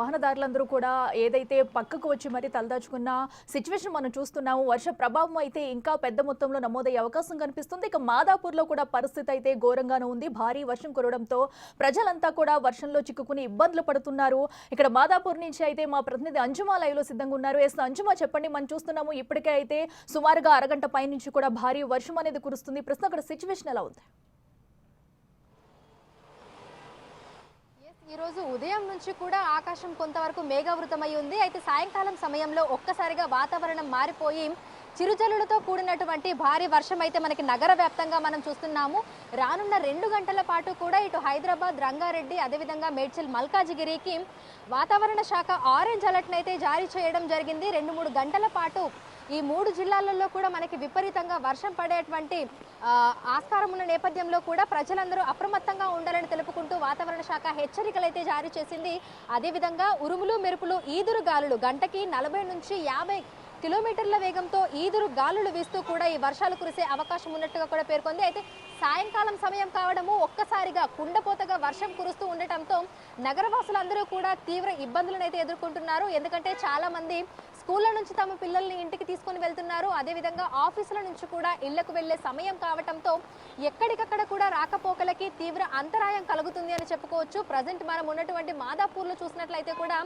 వాహనదారులందరూ కూడా ఏదైతే పక్కకు వచ్చి మరి తలదాచుకున్న సిచ్యువేషన్ మనం చూస్తున్నాము. వర్ష ప్రభావం అయితే ఇంకా పెద్ద మొత్తంలో నమోదయ్యే అవకాశం కనిపిస్తుంది. ఇక మాదాపూర్లో కూడా పరిస్థితి అయితే ఘోరంగానే ఉంది. భారీ వర్షం కురవడంతో ప్రజలంతా కూడా వర్షంలో చిక్కుకుని ఇబ్బందులు పడుతున్నారు. ఇక్కడ మాదాపూర్ నుంచి అయితే మా ప్రతినిధి అంజుమా లైవ్ లో సిద్ధంగా ఉన్నారు. అంజుమా, చెప్పండి, మనం చూస్తున్నాము ఇప్పటికే అయితే సుమారుగా అరగంట పై నుంచి కూడా భారీ వర్షం అనేది కురుస్తుంది. ప్రస్తుతం అక్కడ సిచ్యువేషన్ ఎలా ఉంది? ఈ రోజు ఉదయం నుంచి కూడా ఆకాశం కొంతవరకు మేఘావృతమై ఉంది. అయితే సాయంకాలం సమయంలో ఒక్కసారిగా వాతావరణం మారిపోయి చిరుజల్లులతో కూడినటువంటి భారీ వర్షం అయితే మనకి నగర వ్యాప్తంగా మనం చూస్తున్నాము. రానున్న 2 గంటల పాటు కూడా ఇటు హైదరాబాద్, రంగారెడ్డి, అదేవిధంగా మేడ్చల్, మల్కాజిగిరికి వాతావరణ శాఖ ఆరెంజ్ అలర్ట్ అయితే జారీ చేయడం జరిగింది. 2-3 గంటల పాటు ఈ 3 జిల్లాలలో కూడా మనకి విపరీతంగా వర్షం పడేటువంటి ఆస్కారం ఉన్న నేపథ్యంలో కూడా ప్రజలందరూ అప్రమత్తంగా ఉండాలని తెలుపుకుంటూ వాతావరణ శాఖ హెచ్చరికలు అయితే జారీ చేసింది. అదేవిధంగా ఉరుములు, మెరుపులు, ఈదురు గాలులు గంటకి 40 నుంచి 50 కిలోమీటర్ల వేగంతో ఈదురు గాలులు వీస్తూ కూడా ఈ వర్షాలు కురిసే అవకాశం ఉన్నట్టుగా కూడా పేర్కొంది. అయితే సాయంకాలం సమయం కావడము ఒక్కసారిగా కుండపోతగా వర్షం కురుస్తూ ఉండటంతో నగరవాసులందరూ కూడా తీవ్ర ఇబ్బందులను అయితే ఎదుర్కొంటున్నారు. ఎందుకంటే చాలా మంది స్కూళ్ళ నుంచి తమ పిల్లల్ని ఇంటికి తీసుకొని వెళ్తున్నారు. అదేవిధంగా ఆఫీసుల నుంచి కూడా ఇళ్లకు వెళ్లే సమయం కావటంతో ఎక్కడికక్కడ కూడా రాకపోకలకి తీవ్ర అంతరాయం కలుగుతుంది అని చెప్పుకోవచ్చు. ప్రజెంట్ మనం ఉన్నటువంటి మాదాపూర్లో చూసినట్లయితే కూడా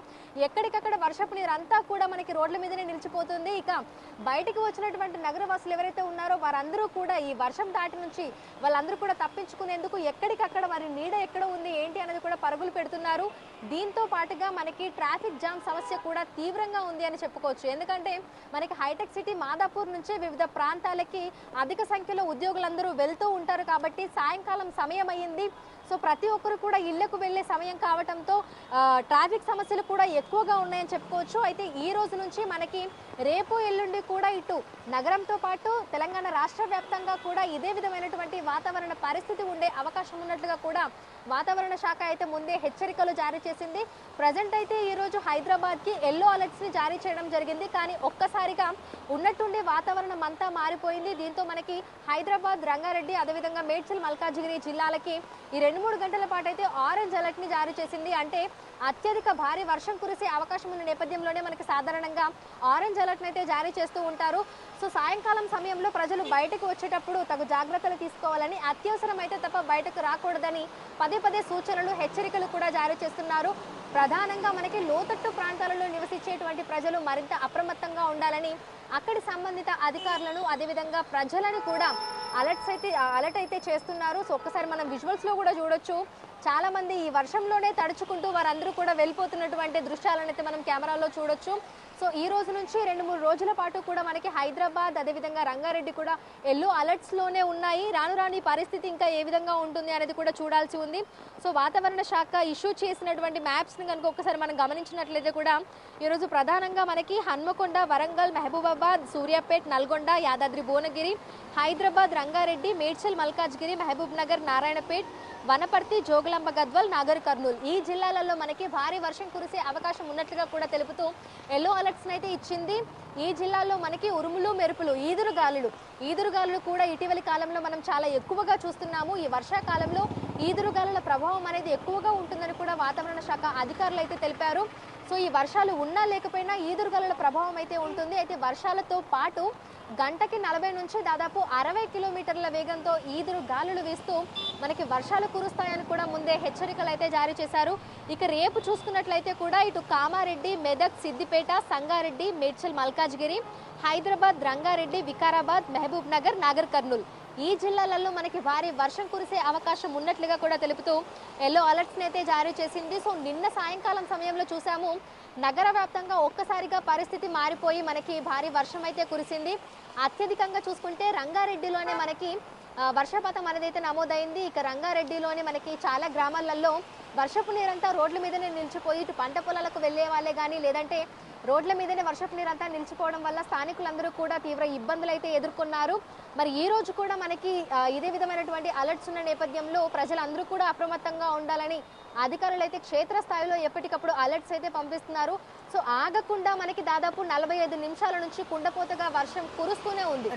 ఎక్కడికక్కడ వర్షపు నీరంతా కూడా మనకి రోడ్ల మీదనే నిలిచిపోతుంది. ఇక బయటికి వచ్చినటువంటి నగరవాసులు ఎవరైతే ఉన్నారో వారందరూ కూడా ఈ వర్షం దాటి నుంచి వాళ్ళందరూ కూడా తప్పించుకునేందుకు ఎక్కడికక్కడ వారి నీడ ఎక్కడ ఉంది ఏంటి అనేది కూడా పరుగులు పెడుతున్నారు. దీంతో పాటుగా మనకి ట్రాఫిక్ జామ్ సమస్య కూడా తీవ్రంగా ఉంది అని చెప్పుకోవచ్చు. ఎందుకంటే మనకి హైటెక్ సిటీ మాదాపూర్ నుంచి వివిధ ప్రాంతాలకి అధిక సంఖ్యలో ఉద్యోగులందరూ వెళ్తూ ఉంటారు కాబట్టి సాయంకాలం సమయం అయ్యింది. సో ప్రతి ఒక్కరు కూడా ఇళ్లకు వెళ్లే సమయం కావడంతో ట్రాఫిక్ సమస్యలు కూడా ఎక్కువగా ఉన్నాయని చెప్పుకోవచ్చు. అయితే ఈ రోజు నుంచి మనకి రేపు ఎల్లుండి కూడా ఇటు నగరంతో పాటు తెలంగాణ రాష్ట్ర వ్యాప్తంగా కూడా ఇదే విధమైనటువంటి వాతావరణ పరిస్థితి ఉండే అవకాశం ఉన్నట్లుగా కూడా వాతావరణ శాఖ అయితే ముందే హెచ్చరికలు జారీ చేసింది. ప్రజెంట్ అయితే ఈ రోజు హైదరాబాద్ కి ఎల్లో అలర్ట్స్ ని జారీ చేయడం జరిగింది. కానీ ఒక్కసారిగా ఉన్నట్టుండి వాతావరణం అంతా మారిపోయింది. దీంతో మనకి హైదరాబాద్, రంగారెడ్డి, అదేవిధంగా మేడ్చల్, మల్కాజిగిరి జిల్లాలకి ఈ 2-3 గంటల పాటు అయితే ఆరెంజ్ అలర్ట్ ని జారీ చేసింది. అంటే అత్యధిక భారీ వర్షం కురిసే అవకాశం ఉన్న నేపథ్యంలోనే మనకి సాధారణంగా ఆరెంజ్ అలర్ట్ అయితే జారీ చేస్తూ ఉంటారు. సో సాయంకాలం సమయంలో ప్రజలు బయటకు వచ్చేటప్పుడు తగు జాగ్రత్తలు తీసుకోవాలని, అత్యవసరం అయితే తప్ప బయటకు రాకూడదని పదే సూచనలు, హెచ్చరికలు కూడా జారీ చేస్తున్నారు. ప్రధానంగా మనకి లోతట్టు ప్రాంతాలలో నివసించేటువంటి ప్రజలు మరింత అప్రమత్తంగా ఉండాలని అక్కడి సంబంధిత అధికారులను అదేవిధంగా ప్రజలను కూడా అలర్ట్ అయితే చేస్తున్నారు. సో ఒక్కసారి మనం విజువల్స్ లో కూడా చూడొచ్చు. చాలా మంది ఈ వర్షంలోనే తడుచుకుంటూ వారందరూ కూడా వెళ్ళిపోతున్నటువంటి దృశ్యాలను అయితే మనం కెమెరాలో చూడొచ్చు. సో ఈ రోజు నుంచి 2-3 రోజుల పాటు కూడా మనకి హైదరాబాద్, అదేవిధంగా రంగారెడ్డి కూడా ఎల్లో అలర్ట్స్ లోనే ఉన్నాయి. రాను పరిస్థితి ఇంకా ఏ విధంగా ఉంటుంది అనేది కూడా చూడాల్సి ఉంది. సో వాతావరణ శాఖ ఇష్యూ చేసినటువంటి మ్యాప్స్ ని కనుక ఒకసారి మనం గమనించినట్లయితే కూడా ఈరోజు ప్రధానంగా మనకి హన్మకొండ, వరంగల్, మహబూబాబాద్, సూర్యాపేట్, నల్గొండ, యాదాద్రి భువనగిరి, హైదరాబాద్, రంగారెడ్డి, మేడ్చల్, మల్కాజ్గిరి, మహబూబ్ నగర్, నారాయణపేట్, వనపర్తి, జోగులాంబ గద్వాల్, నాగర్ కర్నూల్ ఈ జిల్లాలలో మనకి భారీ వర్షం కురిసే అవకాశం ఉన్నట్లుగా కూడా తెలుపుతూ ఎల్లో అలర్ట్స్ అయితే ఇచ్చింది. ఈ జిల్లాల్లో మనకి ఉరుములు, మెరుపులు, ఈదురుగాలులు కూడా ఇటీవలి కాలంలో మనం చాలా ఎక్కువగా చూస్తున్నాము. ఈ వర్షాకాలంలో ఈదురుగాలుల ప్రభావం అనేది ఎక్కువగా ఉంటుందని కూడా వాతావరణ శాఖ అధికారులు అయితే తెలిపారు. సో ఈ వర్షాలు ఉన్నా లేకపోయినా ఈదురుగాలుల ప్రభావం అయితే ఉంటుంది. అయితే వర్షాలతో పాటు గంటకి 40 నుంచి దాదాపు 60 కిలోమీటర్ల వేగంతో ఈదురు గాలులు వీస్తూ మనకి వర్షాలు కురుస్తాయని కూడా ముందే హెచ్చరికలు అయితే జారీ చేశారు. ఇక రేపు చూసుకున్నట్లయితే కూడా ఇటు కామారెడ్డి, మెదక్, సిద్దిపేట, సంగారెడ్డి, మేడ్చల్, మల్కాజ్గిరి, హైదరాబాద్, రంగారెడ్డి, వికారాబాద్, మహబూబ్ నగర్, నాగర్ కర్నూల్ ఈ జిల్లాలలో మనకి భారీ వర్షం కురిసే అవకాశం ఉన్నట్లుగా కూడా తెలుపుతూ ఎల్లో అలర్ట్స్ అయితే జారీ చేసింది. సో నిన్న సాయంకాలం సమయంలో చూసాము నగర వ్యాప్తంగా ఒక్కసారిగా పరిస్థితి మారిపోయి మనకి భారీ వర్షం అయితే కురిసింది. అత్యధికంగా చూసుకుంటే రంగారెడ్డిలోనే మనకి వర్షపాతం అనేది అయితే నమోదైంది. ఇక రంగారెడ్డిలోనే మనకి చాలా గ్రామాలలో వర్షపు నీరంతా రోడ్ల మీదనే నిలిచిపోయి ఇటు పంట పొలాలకు వెళ్లే వాళ్ళే కానీ లేదంటే రోడ్ల మీదనే వర్షపు నీరంతా నిలిచిపోవడం వల్ల స్థానికులందరూ కూడా తీవ్ర ఇబ్బందులు అయితే ఎదుర్కొన్నారు. మరి ఈ రోజు కూడా మనకి ఇదే విధమైనటువంటి అలర్ట్స్ ఉన్న నేపథ్యంలో ప్రజలందరూ కూడా అప్రమత్తంగా ఉండాలని అధికారులు అయితే క్షేత్రస్థాయిలో ఎప్పటికప్పుడు అలర్ట్స్ అయితే పంపిస్తున్నారు. సో ఆగకుండా మనకి దాదాపు 45 నిమిషాల నుంచి కుండపోతగా వర్షం కురుస్తూనే ఉంది.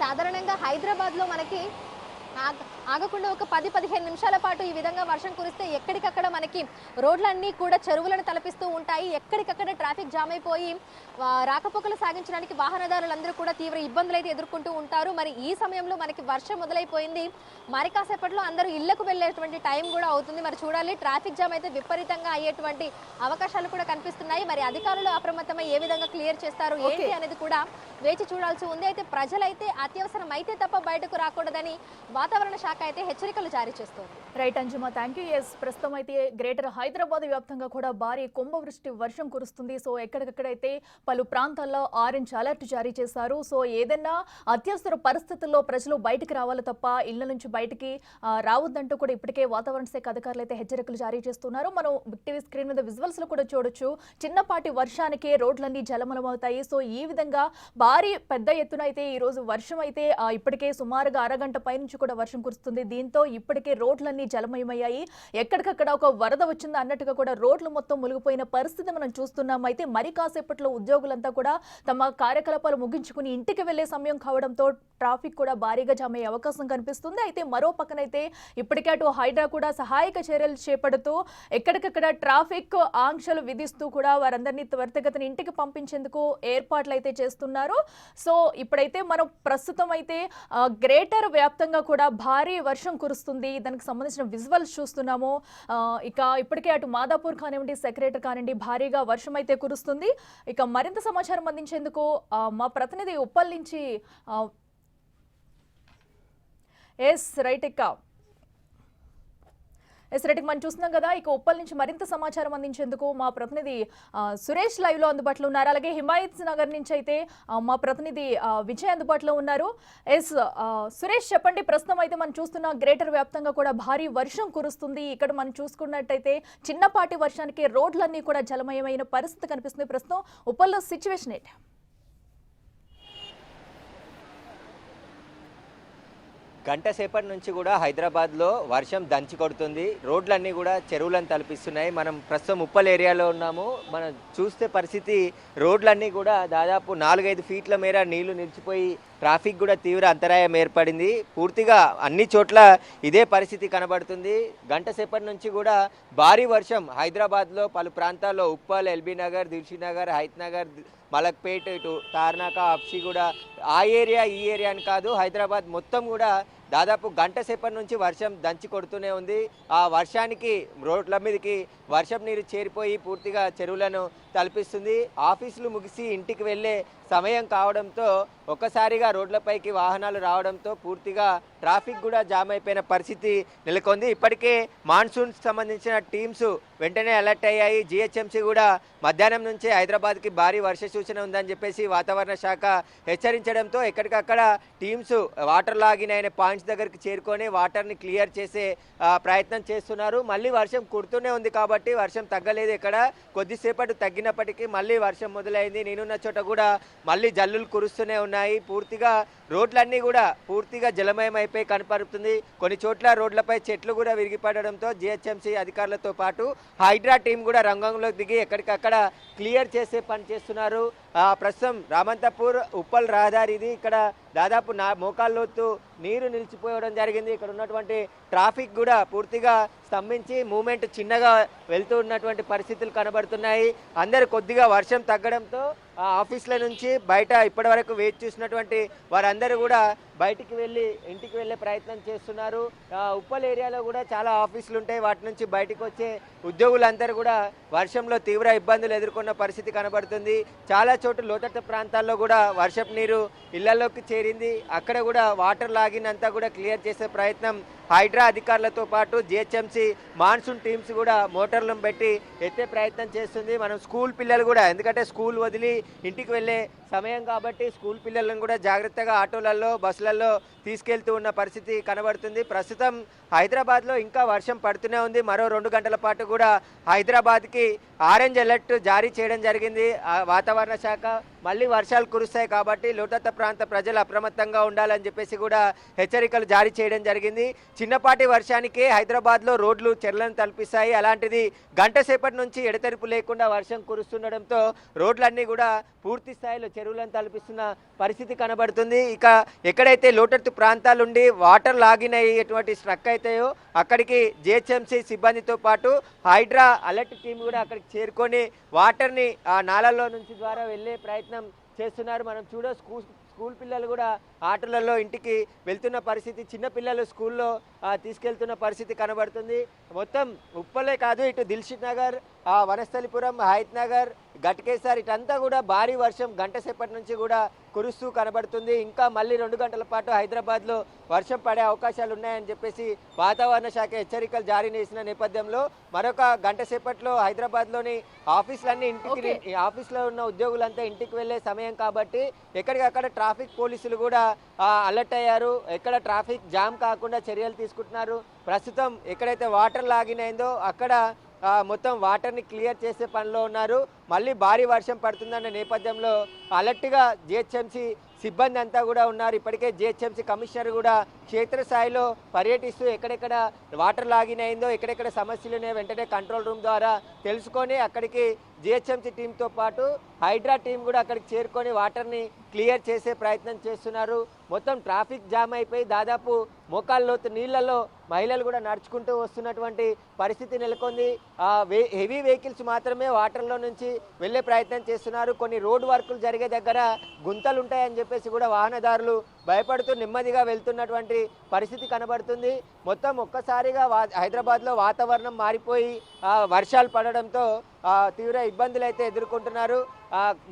సాధారణంగా హైదరాబాద్ లో మనకి ఆగకుండా ఒక 10-15 నిమిషాల పాటు ఈ విధంగా వర్షం కురిస్తే ఎక్కడికక్కడ మనకి రోడ్లన్నీ కూడా చెరువులను తలపిస్తూ ఉంటాయి. ఎక్కడికక్కడ ట్రాఫిక్ జామ్ అయిపోయి రాకపోకలు సాగించడానికి వాహనదారులందరూ కూడా తీవ్ర ఇబ్బందులు అయితే ఎదుర్కొంటూ ఉంటారు. మరి ఈ సమయంలో మనకి వర్షం మొదలైపోయింది. మరి కాసేపట్లో అందరూ ఇళ్లకు వెళ్ళేటువంటి టైం కూడా అవుతుంది. మరి చూడాలి, ట్రాఫిక్ జామ్ అయితే విపరీతంగా అయ్యేటువంటి అవకాశాలు కూడా కనిపిస్తున్నాయి. మరి అధికారులు అప్రమత్తమై ఏ విధంగా క్లియర్ చేస్తారు ఏంటి అనేది కూడా వేచి చూడాల్సి ఉంది. అయితే ప్రజలైతే అత్యవసరం అయితే తప్ప బయటకు రాకూడదని వాతావరణ శాఖ అయితే హెచ్చరికలు జారీ చేస్తోంది. రైట్ అంజుమా, థ్యాంక్ యూ. ఎస్, ప్రస్తుతం అయితే గ్రేటర్ హైదరాబాద్ వ్యాప్తంగా కూడా భారీ కుంభవృష్టి వర్షం కురుస్తుంది. సో ఎక్కడికక్కడైతే పలు ప్రాంతాల్లో ఆరెంజ్ అలర్ట్ జారీ చేశారు. సో ఏదైనా అత్యవసర పరిస్థితుల్లో ప్రజలు బయటికి రావాలి తప్ప ఇళ్ల నుంచి బయటికి రావద్దంటూ కూడా ఇప్పటికే వాతావరణ శాఖ అధికారులు అయితే హెచ్చరికలు జారీ చేస్తున్నారు. మనం టీవీ స్క్రీన్ మీద విజువల్స్ లో కూడా చూడొచ్చు. చిన్నపాటి వర్షానికే రోడ్లన్నీ జలమలమవుతాయి. సో ఈ విధంగా భారీ పెద్ద ఎత్తున అయితే ఈ రోజు వర్షం అయితే ఇప్పటికే సుమారుగా అరగంట పైనుంచి కూడా వర్షం కురుస్తుంది. దీంతో ఇప్పటికే రోడ్లన్నీ జలమయమయ్యాయి. ఎక్కడికక్కడ ఒక వరద వచ్చింది అన్నట్టుగా కూడా రోడ్లు మొత్తం మునిగిపోయిన పరిస్థితి మనం చూస్తున్నాం. అయితే మరి కాసేపట్లో ఉద్యోగులంతా కూడా తమ కార్యకలాపాలు ముగించుకుని ఇంటికి వెళ్లే సమయం కావడంతో ట్రాఫిక్ కూడా భారీగా జామ్ అయ్యే అవకాశం కనిపిస్తుంది. అయితే మరో పక్కనైతే ఇప్పటికే అటు హైడ్రా కూడా సహాయక చర్యలు చేపడుతూ ఎక్కడికక్కడ ట్రాఫిక్ ఆంక్షలు విధిస్తూ కూడా వారందరినీ త్వరితగతిన ఇంటికి పంపించేందుకు ఏర్పాట్లు అయితే చేస్తున్నారు. సో ఇప్పుడైతే మనం ప్రస్తుతం అయితే గ్రేటర్ వ్యాప్తంగా కూడా భారీ వర్షం కురుస్తుంది. దానికి సంబంధించిన విజువల్స్ చూస్తున్నాము. ఇక ఇప్పటికే అటు మాదాపూర్ కానివ్వండి, సెక్రటరీ కానివ్వండి, భారీగా వర్షం అయితే కురుస్తుంది. ఇక మరింత సమాచారం అందించేందుకు మా ప్రతినిధి ఉప్పల్ నుంచి మనం చూస్తున్నాం కదా. ఇక ఉప్పల్ నుంచి మరింత సమాచారం అందించేందుకు మా ప్రతినిధి సురేష్ లైవ్ లో అందుబాటులో ఉన్నారు. అలాగే హిమాయత్ నగర్ నుంచి అయితే మా ప్రతినిధి విజయ్ అందుబాటులో ఉన్నారు. సురేష్, చెప్పండి. ప్రస్తుతం అయితే మనం చూస్తున్న గ్రేటర్ వ్యాప్తంగా కూడా భారీ వర్షం కురుస్తుంది. ఇక్కడ మనం చూసుకున్నట్టయితే చిన్నపాటి వర్షానికి రోడ్లన్నీ కూడా జలమయమైన పరిస్థితి కనిపిస్తుంది. ప్రస్తుతం ఉప్పల్లో సిచ్యువేషన్ ఏంటి? గంట సేపటి నుంచి కూడా హైదరాబాద్లో వర్షం దంచి కొడుతుంది. రోడ్లన్నీ కూడా చెరువులను తలపిస్తున్నాయి. మనం ప్రస్తుతం ఉప్పల్ ఏరియాలో ఉన్నాము. మనం చూస్తే పరిస్థితి రోడ్లన్నీ కూడా దాదాపు 4-5 ఫీట్ల మేర నీళ్లు నిలిచిపోయి ట్రాఫిక్ కూడా తీవ్ర అంతరాయం ఏర్పడింది. పూర్తిగా అన్ని చోట్ల ఇదే పరిస్థితి కనబడుతుంది. గంట సేపటి నుంచి కూడా భారీ వర్షం హైదరాబాద్లో పలు ప్రాంతాల్లో ఉప్పల్, ఎల్బీ నగర్, దిల్షీ నగర్, హైత్ నగర్, మలక్పేట్, ఇటు తార్నాక, అప్సిగూడ, ఆ ఏరియా ఈ ఏరియా అని కాదు, హైదరాబాద్ మొత్తం కూడా దాదాపు గంట సేపటి నుంచి వర్షం దంచి కొడుతూనే ఉంది. ఆ వర్షానికి రోడ్ల మీదకి వర్షం నీరు చేరిపోయి పూర్తిగా చెరువులను తలపిస్తుంది. ఆఫీసులు ముగిసి ఇంటికి వెళ్ళే సమయం కావడంతో ఒక్కసారిగా రోడ్లపైకి వాహనాలు రావడంతో పూర్తిగా ట్రాఫిక్ కూడా జామ్ అయిపోయిన పరిస్థితి నెలకొంది. ఇప్పటికే మాన్సూన్ సంబంధించిన టీమ్స్ వెంటనే అలర్ట్ అయ్యాయి. జిహెచ్ఎంసీ కూడా మధ్యాహ్నం నుంచే హైదరాబాద్కి భారీ వర్ష సూచన ఉందని చెప్పేసి వాతావరణ శాఖ హెచ్చరించడంతో ఎక్కడికక్కడ టీమ్స్ వాటర్ లాగిన్ అయిన పాయింట్స్ దగ్గరికి చేరుకొని వాటర్ని క్లియర్ చేసే ప్రయత్నం చేస్తున్నారు. మళ్ళీ వర్షం కుడుతూనే ఉంది కాబట్టి వర్షం తగ్గలేదు. ఇక్కడ కొద్దిసేపటి తగ్గినప్పటికీ మళ్ళీ వర్షం మొదలైంది. నేనున్న చోట కూడా మళ్ళీ జల్లులు కురుస్తూనే ఉన్నాయి. పూర్తిగా రోడ్లన్నీ కూడా పూర్తిగా జలమయం అయిపోయి కనపడుతుంది. కొన్ని చోట్ల రోడ్లపై చెట్లు కూడా విరిగిపడడంతో జిహెచ్ఎంసీ అధికారులతో పాటు హైడ్రా టీం కూడా రంగంలోకి దిగి ఎక్కడికక్కడ క్లియర్ చేసే పని చేస్తున్నారు. ప్రస్తుతం రామంతపూర్ ఉప్పల్ రహదారి ఇది. ఇక్కడ దాదాపు మోకాళ్ళలోతు నీరు నిలిచిపోవడం జరిగింది. ఇక్కడ ఉన్నటువంటి ట్రాఫిక్ కూడా పూర్తిగా స్తంభించి మూమెంట్ చిన్నగా వెళ్తూ ఉన్నటువంటి పరిస్థితులు కనబడుతున్నాయి. అందరూ కొద్దిగా వర్షం తగ్గడంతో ఆఫీసుల నుంచి బయట ఇప్పటి వరకు వేచి చూసినటువంటి వారందరూ కూడా బయటికి వెళ్ళి ఇంటికి వెళ్ళే ప్రయత్నం చేస్తున్నారు. ఉప్పల్ ఏరియాలో కూడా చాలా ఆఫీసులు ఉంటాయి. వాటి నుంచి బయటకు వచ్చే ఉద్యోగులందరూ కూడా వర్షంలో తీవ్ర ఇబ్బందులు ఎదుర్కొన్న పరిస్థితి కనబడుతుంది. చాలా చోట్ల లోతట్టు ప్రాంతాల్లో కూడా వర్షపు నీరు ఇళ్లలోకి చేరింది. అక్కడ కూడా వాటర్ లాగినంతా కూడా క్లియర్ చేసే ప్రయత్నం హైడ్రా అధికారులతో పాటు జిహెచ్ఎంసీ మాన్సూన్ టీమ్స్ కూడా మోటార్లను పెట్టి ఎత్తే ప్రయత్నం చేస్తుంది. మనం స్కూల్ పిల్లలు కూడా, ఎందుకంటే స్కూల్ వదిలి ఇంటికి వెళ్ళే సమయం కాబట్టి స్కూల్ పిల్లలను కూడా జాగ్రత్తగా ఆటోలలో, బస్సులలో తీసుకెళ్తూ ఉన్న పరిస్థితి కనబడుతుంది. ప్రస్తుతం హైదరాబాద్లో ఇంకా వర్షం పడుతూనే ఉంది. మరో 2 గంటల పాటు కూడా హైదరాబాద్కి ఆరెంజ్ అలర్ట్ జారీ చేయడం జరిగింది వాతావరణ శాఖ. మళ్ళీ వర్షాలు కురుస్తాయి కాబట్టి లోతట్టు ప్రాంత ప్రజలు అప్రమత్తంగా ఉండాలని చెప్పేసి కూడా హెచ్చరికలు జారీ చేయడం జరిగింది. చిన్నపాటి వర్షానికే హైదరాబాద్లో రోడ్లు చెర్లను తలపిస్తాయి. అలాంటిది గంట సేపటి నుంచి ఎడతెరిపి లేకుండా వర్షం కురుస్తుండడంతో రోడ్లన్నీ కూడా పూర్తి స్థాయిలో చెరువులను తలపిస్తున్న పరిస్థితి కనబడుతుంది. ఇక ఎక్కడైతే లోతట్టు ప్రాంతాలుండి వాటర్ లాగిన్ అయ్యేటువంటి స్ట్రక్ అవుతాయో అక్కడికి జిహెచ్ఎంసీ సిబ్బందితో పాటు హైడ్రా అలర్ట్ టీం కూడా అక్కడికి చేరుకొని వాటర్ని ఆ నాళల్లో నుంచి ద్వారా వెళ్ళే ప్రయత్నం చేస్తున్నారు. మనం స్కూల్ పిల్లలు కూడా ఆటలలో ఇంటికి వెళ్తున్న పరిస్థితి, చిన్న పిల్లలు స్కూల్లో తీసుకెళ్తున్న పరిస్థితి కనబడుతుంది. మొత్తం ఉప్పలే కాదు, ఇటు దిల్షుక్ నగర్, వనస్థలిపురం, హయత్ నగర్, ఘట్కేసర్ ఇటంతా కూడా భారీ వర్షం గంట సేపటి నుంచి కూడా కురుస్తూ కనబడుతుంది. ఇంకా మళ్ళీ 2 గంటల పాటు హైదరాబాద్లో వర్షం పడే అవకాశాలు ఉన్నాయని చెప్పేసి వాతావరణ శాఖ హెచ్చరికలు జారీ చేసిన నేపథ్యంలో మరొక గంట సేపట్లో హైదరాబాద్లోని ఆఫీస్లో ఉన్న ఉద్యోగులంతా ఇంటికి వెళ్ళే సమయం కాబట్టి ఎక్కడికక్కడ ట్రాఫిక్ పోలీసులు కూడా అలర్ట్ అయ్యారు. ఎక్కడ ట్రాఫిక్ జామ్ కాకుండా చర్యలు తీసుకుంటున్నారు. ప్రస్తుతం ఎక్కడైతే వాటర్ లాగిన్ అయిందో అక్కడ మొత్తం వాటర్ని క్లియర్ చేసే పనిలో ఉన్నారు. మళ్ళీ భారీ వర్షం పడుతుందన్న నేపథ్యంలో అలర్ట్గా జిహెచ్ఎంసీ సిబ్బంది అంతా కూడా ఉన్నారు. ఇప్పటికే జిహెచ్ఎంసీ కమిషనర్ కూడా క్షేత్రస్థాయిలో పర్యటిస్తూ ఎక్కడెక్కడ వాటర్ లాగిన్ అయిందో, ఎక్కడెక్కడ సమస్యలు ఉన్నాయో వెంటనే కంట్రోల్ రూమ్ ద్వారా తెలుసుకొని అక్కడికి జిహెచ్ఎంసీ టీంతో పాటు హైడ్రా టీం కూడా అక్కడికి చేరుకొని వాటర్ని క్లియర్ చేసే ప్రయత్నం చేస్తున్నారు. మొత్తం ట్రాఫిక్ జామ్ అయిపోయి దాదాపు మోకాళ్ళలోతు నీళ్లలో మహిళలు కూడా నడుచుకుంటూ వస్తున్నటువంటి పరిస్థితి నెలకొంది. హెవీ వెహికల్స్ మాత్రమే వాటర్లో నుంచి వెళ్ళే ప్రయత్నం చేస్తున్నారు. కొన్ని రోడ్ వర్కులు జరిగే దగ్గర గుంతలు ఉంటాయని చెప్పేసి కూడా వాహనదారులు భయపడుతూ నెమ్మదిగా వెళ్తున్నటువంటి పరిస్థితి కనబడుతుంది. మొత్తం ఒక్కసారిగా హైదరాబాద్లో వాతావరణం మారిపోయి వర్షాలు పడడంతో తీవ్ర ఇబ్బందులు అయితే ఎదుర్కొంటున్నారు.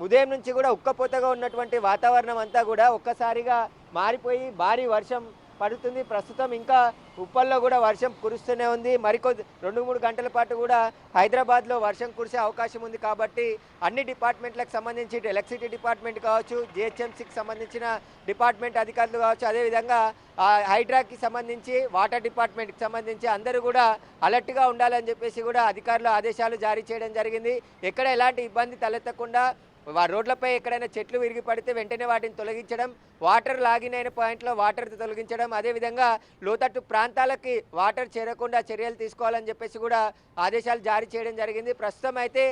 ఉదయం నుంచి కూడా ఉక్కపోతగా ఉన్నటువంటి వాతావరణం అంతా కూడా ఒక్కసారిగా మారిపోయి భారీ వర్షం పడుతుంది. ప్రస్తుతం ఇంకా ఉప్పల్లో కూడా వర్షం కురుస్తూనే ఉంది. మరికొద్ది 2-3 గంటల పాటు కూడా హైదరాబాద్లో వర్షం కురిసే అవకాశం ఉంది కాబట్టి అన్ని డిపార్ట్మెంట్లకు సంబంధించి ఎలక్ట్రిసిటీ డిపార్ట్మెంట్ కావచ్చు, జిహెచ్ఎంసీకి సంబంధించిన డిపార్ట్మెంట్ అధికారులు కావచ్చు, అదేవిధంగా హైడ్రాకి సంబంధించి వాటర్ డిపార్ట్మెంట్కి సంబంధించి అందరూ కూడా అలర్ట్గా ఉండాలని చెప్పేసి కూడా అధికారులు ఆదేశాలు జారీ చేయడం జరిగింది. ఎక్కడ ఎలాంటి ఇబ్బంది తలెత్తకుండా రోడ్లపై ఎక్కడైనా చెట్లు విరిగి పడితే వెంటనే వాటిని తొలగించడం, వాటర్ లాగిన్ అయిన పాయింట్లో వాటర్ తొలగించడం, అదేవిధంగా లోతట్టు ప్రాంతాలకి వాటర్ చేరకుండా చర్యలు తీసుకోవాలని చెప్పేసి కూడా ఆదేశాలు జారీ చేయడం జరిగింది. ప్రస్తుతం అయితే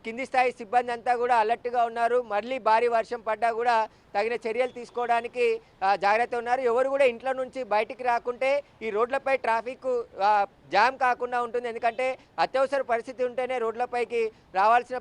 కింది స్థాయి సిబ్బంది అంతా కూడా అలర్ట్గా ఉన్నారు. మళ్ళీ భారీ వర్షం పడ్డా కూడా తగిన చర్యలు తీసుకోవడానికి జాగ్రత్త ఉన్నారు. ఎవరు కూడా ఇంట్లో నుంచి బయటికి రాకుంటే ఈ రోడ్లపై ట్రాఫిక్ జామ్ కాకుండా ఉంటుంది. ఎందుకంటే అత్యవసర పరిస్థితి ఉంటేనే రోడ్లపైకి రావాల్సిన